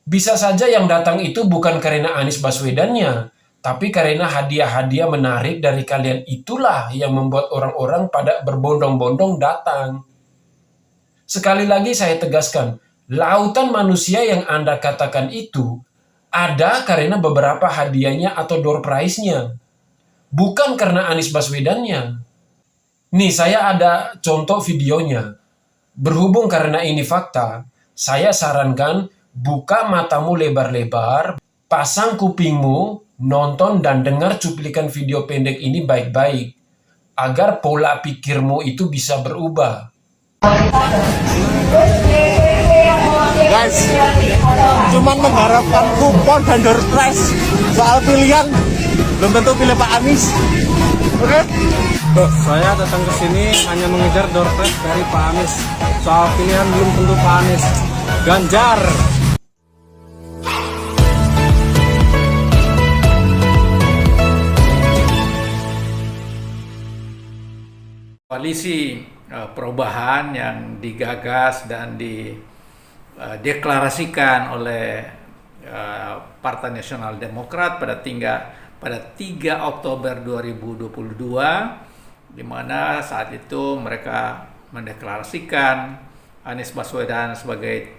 Bisa saja yang datang itu bukan karena Anies Baswedannya, tapi karena hadiah-hadiah menarik dari kalian itulah yang membuat orang-orang pada berbondong-bondong datang. Sekali lagi saya tegaskan, lautan manusia yang Anda katakan itu ada karena beberapa hadiahnya atau door prize-nya, bukan karena Anies Baswedannya. Nih, saya ada contoh videonya. Berhubung karena ini fakta, saya sarankan buka matamu lebar-lebar, pasang kupingmu, nonton dan dengar cuplikan video pendek ini baik-baik, agar pola pikirmu itu bisa berubah. Guys, cuman mengharapkan kupon dan door prize. Soal pilihan, belum tentu pilih Pak Anies. Oke? Saya datang ke sini hanya mengejar door prize dari Pak Anies. Soal pilihan belum tentu Pak Anies. Ganjar. Koalisi perubahan yang digagas dan dideklarasikan oleh Partai Nasional Demokrat pada 3 Oktober 2022, di mana saat itu mereka mendeklarasikan Anies Baswedan sebagai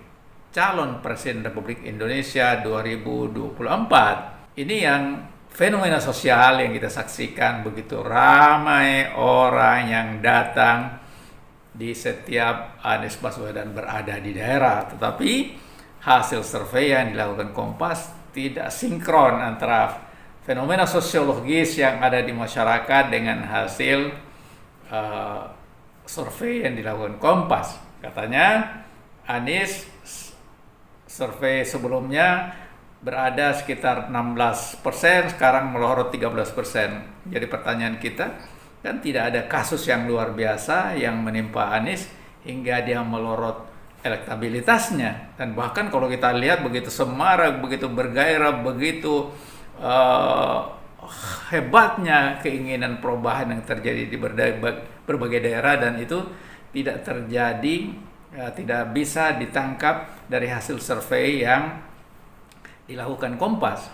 calon Presiden Republik Indonesia 2024. Ini yang fenomena sosial yang kita saksikan, begitu ramai orang yang datang di setiap Anies Baswedan berada di daerah. Tetapi hasil survei yang dilakukan Kompas tidak sinkron antara fenomena sosiologis yang ada di masyarakat dengan hasil survei yang dilakukan Kompas. Katanya Anies survei sebelumnya berada sekitar 16%, sekarang melorot 13%. Jadi pertanyaan kita, kan tidak ada kasus yang luar biasa yang menimpa Anies hingga dia melorot elektabilitasnya. Dan bahkan kalau kita lihat begitu semarak, begitu bergairah, begitu hebatnya keinginan perubahan yang terjadi di berbagai daerah, dan itu tidak terjadi, tidak bisa ditangkap dari hasil survei yang dilakukan Kompas.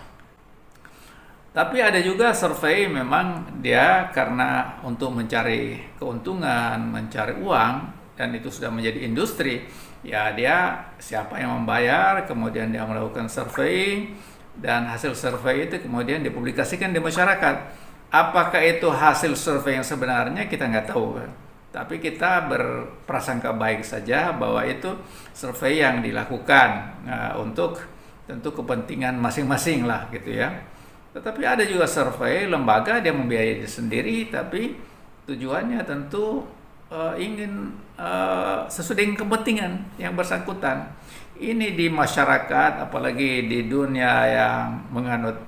Tapi ada juga survei memang dia karena untuk mencari keuntungan, mencari uang, dan itu sudah menjadi industri, ya dia siapa yang membayar, kemudian dia melakukan survei, dan hasil survei itu kemudian dipublikasikan di masyarakat. Apakah itu hasil survei yang sebenarnya, kita nggak tahu. Tapi kita berprasangka baik saja bahwa itu survei yang dilakukan untuk tentu kepentingan masing-masing lah gitu ya. Tetapi ada juga survei lembaga dia membiayai sendiri, tapi tujuannya tentu ingin sesuai dengan kepentingan yang bersangkutan. Ini di masyarakat, apalagi di dunia yang menganut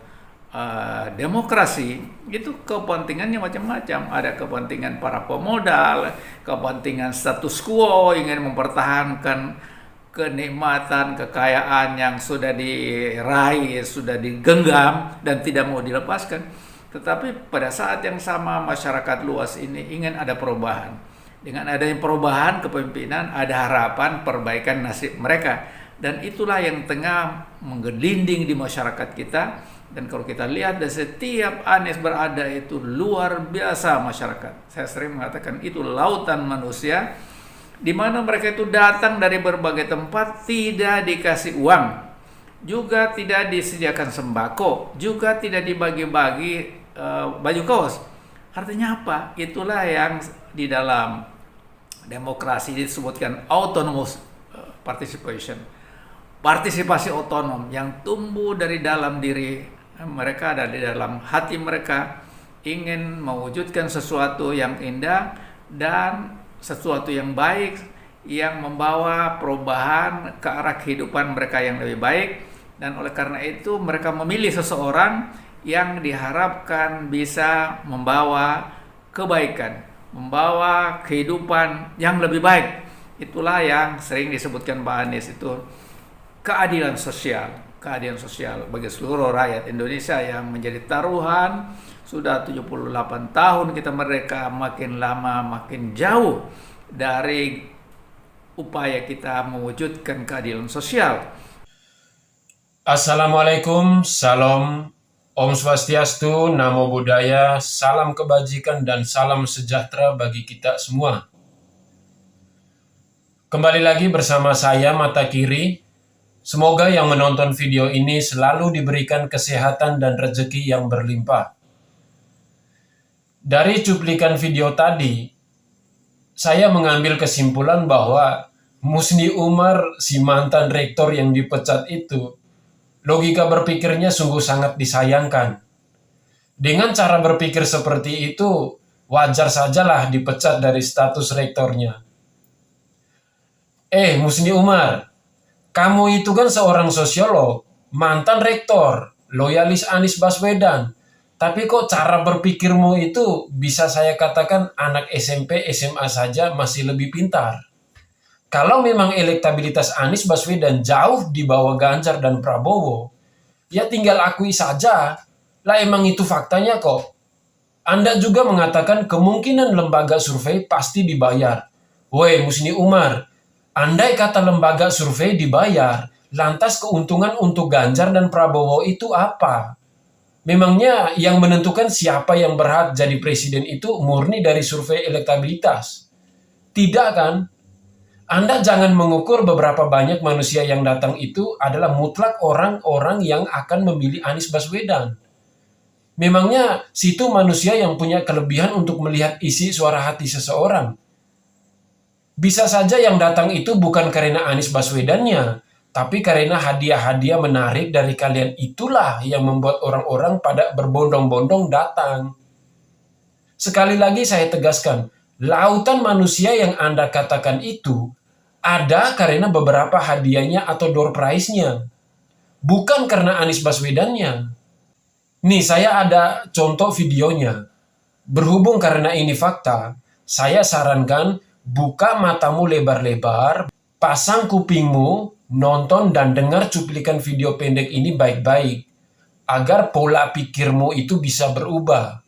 demokrasi, itu kepentingannya macam-macam. Ada kepentingan para pemodal, kepentingan status quo, ingin mempertahankan kenikmatan, kekayaan yang sudah diraih, sudah digenggam dan tidak mau dilepaskan. Tetapi pada saat yang sama masyarakat luas ini ingin ada perubahan. Dengan adanya perubahan kepemimpinan, ada harapan perbaikan nasib mereka. Dan itulah yang tengah menggelinding di masyarakat kita. Dan kalau kita lihat dari setiap Anies berada itu luar biasa masyarakat. Saya sering mengatakan itu lautan manusia, di mana mereka itu datang dari berbagai tempat, tidak dikasih uang, juga tidak disediakan sembako, juga tidak dibagi-bagi baju kaos. Artinya apa? Itulah yang di dalam demokrasi disebutkan autonomous participation, partisipasi otonom yang tumbuh dari dalam diri mereka, dari dalam hati mereka, ingin mewujudkan sesuatu yang indah dan sesuatu yang baik, yang membawa perubahan ke arah kehidupan mereka yang lebih baik. Dan oleh karena itu mereka memilih seseorang yang diharapkan bisa membawa kebaikan, membawa kehidupan yang lebih baik. Itulah yang sering disebutkan Pak Anies, itu keadilan sosial. Keadilan sosial bagi seluruh rakyat Indonesia yang menjadi taruhan. Sudah 78 tahun kita merdeka, makin lama makin jauh dari upaya kita mewujudkan keadilan sosial. Assalamualaikum, salam, Om Swastiastu, Namo Buddhaya, salam kebajikan dan salam sejahtera bagi kita semua. Kembali lagi bersama saya, Mata Kiri. Semoga yang menonton video ini selalu diberikan kesehatan dan rezeki yang berlimpah. Dari cuplikan video tadi, saya mengambil kesimpulan bahwa Musni Umar, si mantan rektor yang dipecat itu, logika berpikirnya sungguh sangat disayangkan. Dengan cara berpikir seperti itu, wajar sajalah dipecat dari status rektornya. Musni Umar, kamu itu kan seorang sosiolog, mantan rektor, loyalis Anies Baswedan. Tapi kok cara berpikirmu itu bisa saya katakan anak SMP, SMA saja masih lebih pintar. Kalau memang elektabilitas Anies Baswedan jauh di bawah Ganjar dan Prabowo, ya tinggal akui saja. Lah emang itu faktanya kok. Anda juga mengatakan kemungkinan lembaga survei pasti dibayar. Woi Musni Umar, andai kata lembaga survei dibayar, lantas keuntungan untuk Ganjar dan Prabowo itu apa? Memangnya yang menentukan siapa yang berhak jadi presiden itu murni dari survei elektabilitas? Tidak kan? Anda jangan mengukur beberapa banyak manusia yang datang itu adalah mutlak orang-orang yang akan memilih Anies Baswedan. Memangnya situ manusia yang punya kelebihan untuk melihat isi suara hati seseorang. Bisa saja yang datang itu bukan karena Anies Baswedannya, tapi karena hadiah-hadiah menarik dari kalian itulah yang membuat orang-orang pada berbondong-bondong datang. Sekali lagi saya tegaskan, lautan manusia yang Anda katakan itu ada karena beberapa hadiahnya atau door prize-nya. Bukan karena Anies Baswedannya. Nih, saya ada contoh videonya. Berhubung karena ini fakta, saya sarankan buka matamu lebar-lebar, pasang kupingmu, nonton dan dengar cuplikan video pendek ini baik-baik, agar pola pikirmu itu bisa berubah.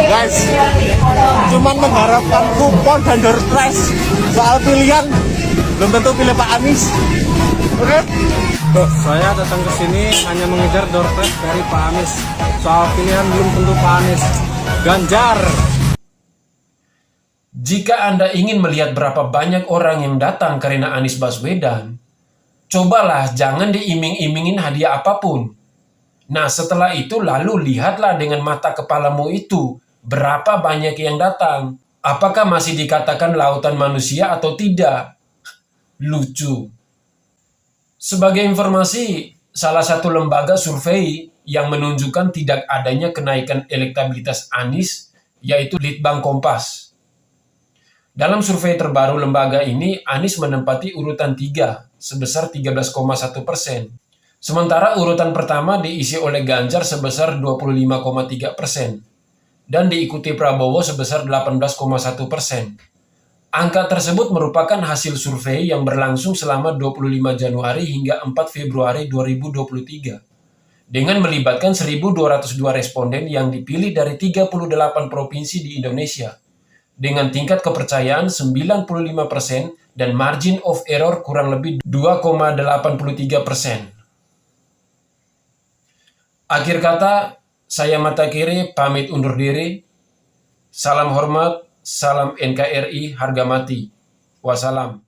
Guys, cuman mengharapkan kupon dan door prize soal pilihan, belum tentu pilih Pak Anies. Oke? Saya datang ke sini hanya mengejar door prize dari Pak Anies. Soal pilihan belum tentu Pak Anies. Ganjar. Jika Anda ingin melihat berapa banyak orang yang datang karena Anies Baswedan, cobalah jangan diiming-imingin hadiah apapun. Nah, setelah itu lalu lihatlah dengan mata kepalamu itu, berapa banyak yang datang. Apakah masih dikatakan lautan manusia atau tidak? Lucu. Sebagai informasi, salah satu lembaga survei yang menunjukkan tidak adanya kenaikan elektabilitas Anies, yaitu Litbang Kompas. Dalam survei terbaru lembaga ini, Anies menempati urutan 3, sebesar 13,1%. Sementara urutan pertama diisi oleh Ganjar sebesar 25,3%. Dan diikuti Prabowo sebesar 18,1%. Angka tersebut merupakan hasil survei yang berlangsung selama 25 Januari hingga 4 Februari 2023. Dengan melibatkan 1.202 responden yang dipilih dari 38 provinsi di Indonesia. Dengan tingkat kepercayaan 95% dan margin of error kurang lebih 2,83%. Akhir kata, saya Mata Kiri pamit undur diri. Salam hormat, salam NKRI, harga mati. Wassalam.